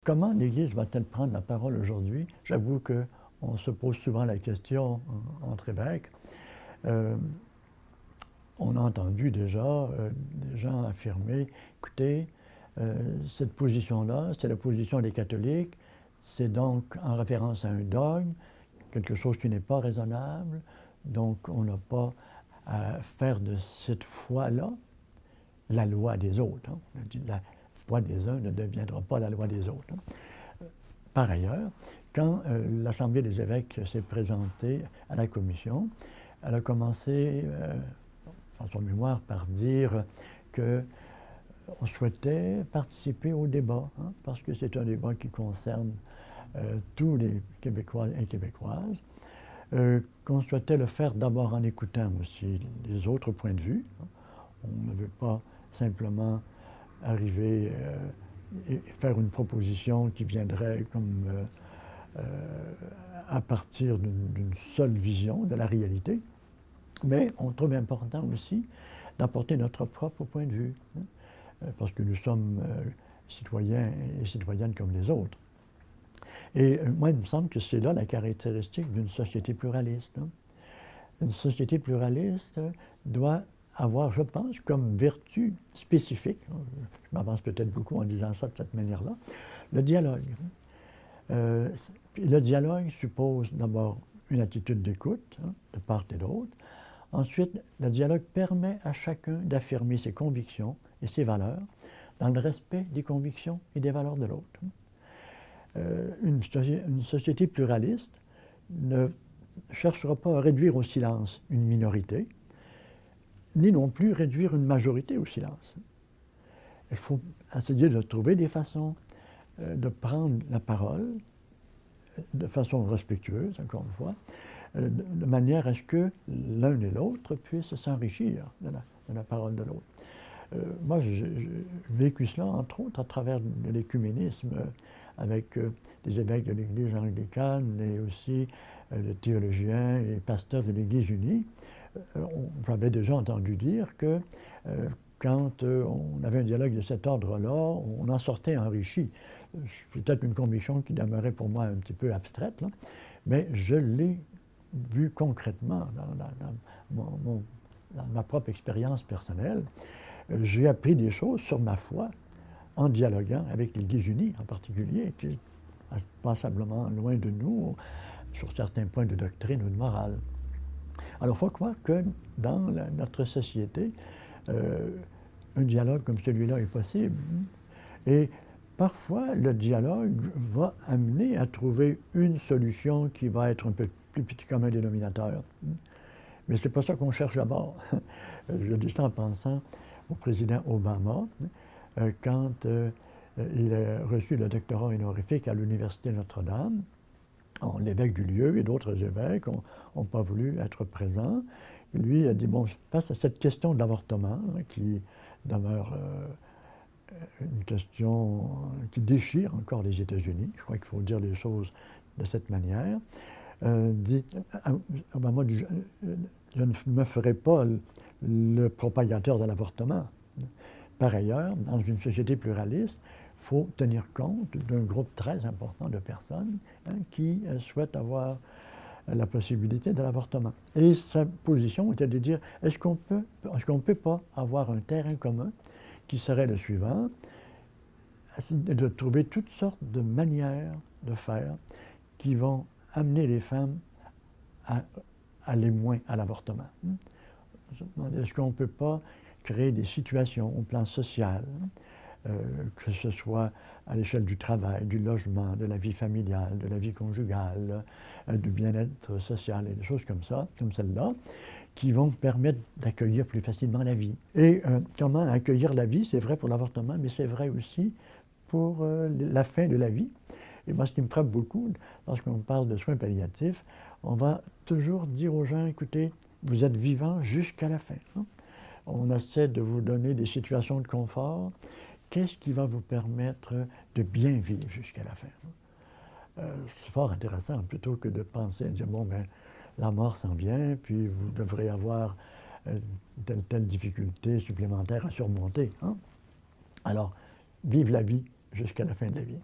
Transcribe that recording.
comment l'Église va-t-elle prendre la parole aujourd'hui? J'avoue qu'on se pose souvent la question entre évêques. On a entendu déjà des gens affirmer, écoutez, cette position-là, c'est la position des catholiques, c'est donc en référence à un dogme, quelque chose qui n'est pas raisonnable, donc on n'a pas à faire de cette foi-là la loi des autres. Hein. On a dit la foi des uns ne deviendra pas la loi des autres. Hein. Par ailleurs, quand l'Assemblée des évêques s'est présentée à la commission, elle a commencé, dans son mémoire, par dire qu'on souhaitait participer au débat, hein, parce que c'est un débat qui concerne tous les Québécois et Québécoises, qu'on souhaitait le faire d'abord en écoutant aussi les autres points de vue. On ne veut pas simplement arriver et faire une proposition qui viendrait comme à partir d'une seule vision de la réalité, mais on trouve important aussi d'apporter notre propre point de vue, hein, parce que nous sommes citoyens et citoyennes comme les autres. Et moi, il me semble que c'est là la caractéristique d'une société pluraliste. Hein. Une société pluraliste doit avoir, je pense, comme vertu spécifique, je m'avance peut-être beaucoup en disant ça de cette manière-là, le dialogue. Le dialogue suppose d'abord une attitude d'écoute, hein, de part et d'autre. Ensuite, le dialogue permet à chacun d'affirmer ses convictions et ses valeurs dans le respect des convictions et des valeurs de l'autre. Une société pluraliste ne cherchera pas à réduire au silence une minorité, ni non plus réduire une majorité au silence. Il faut essayer de trouver des façons de prendre la parole de façon respectueuse, encore une fois, de manière à ce que l'un et l'autre puissent s'enrichir de la parole de l'autre. Moi, j'ai vécu cela, entre autres, à travers de l'écuménisme avec des évêques de l'Église anglicane et aussi des théologiens et pasteurs de l'Église unie. J'avais déjà entendu dire que quand on avait un dialogue de cet ordre-là, on en sortait enrichi. C'est peut-être une conviction qui demeurait pour moi un petit peu abstraite, là, mais je l'ai vu concrètement dans ma propre expérience personnelle. J'ai appris des choses sur ma foi en dialoguant avec l'Église unie en particulier, qui est passablement loin de nous sur certains points de doctrine ou de morale. Alors, il faut croire que dans notre société, un dialogue comme celui-là est possible. Et parfois, le dialogue va amener à trouver une solution qui va être un peu plus petit commun dénominateur. Mais ce n'est pas ça qu'on cherche d'abord. Je dis ça en pensant au président Obama, quand il a reçu le doctorat honorifique à l'Université Notre-Dame. L'évêque du lieu et d'autres évêques n'ont pas voulu être présents. Et lui a dit, bon, face à cette question de l'avortement, hein, qui demeure une question qui déchire encore les États-Unis, je crois qu'il faut dire les choses de cette manière, dit, Obama dit, je ne me ferai pas le propagateur de l'avortement. Par ailleurs, dans une société pluraliste, il faut tenir compte d'un groupe très important de personnes, hein, qui souhaitent avoir la possibilité de l'avortement. Et sa position était de dire, est-ce qu'on ne peut pas avoir un terrain commun qui serait le suivant, de trouver toutes sortes de manières de faire qui vont amener les femmes à aller moins à l'avortement. Est-ce qu'on ne peut pas créer des situations au plan social, que ce soit à l'échelle du travail, du logement, de la vie familiale, de la vie conjugale, du bien-être social et des choses comme ça, comme celle-là, qui vont permettre d'accueillir plus facilement la vie. Et comment accueillir la vie, c'est vrai pour l'avortement, mais c'est vrai aussi pour la fin de la vie. Et moi, ce qui me frappe beaucoup, lorsqu'on parle de soins palliatifs, on va toujours dire aux gens, écoutez, vous êtes vivants jusqu'à la fin. Hein? On essaie de vous donner des situations de confort. Qu'est-ce qui va vous permettre de bien vivre jusqu'à la fin? C'est fort intéressant, plutôt que de penser, de dire, bon, ben, la mort s'en vient, puis vous devrez avoir telle difficulté supplémentaire à surmonter. Hein? Alors, vive la vie jusqu'à la fin de la vie.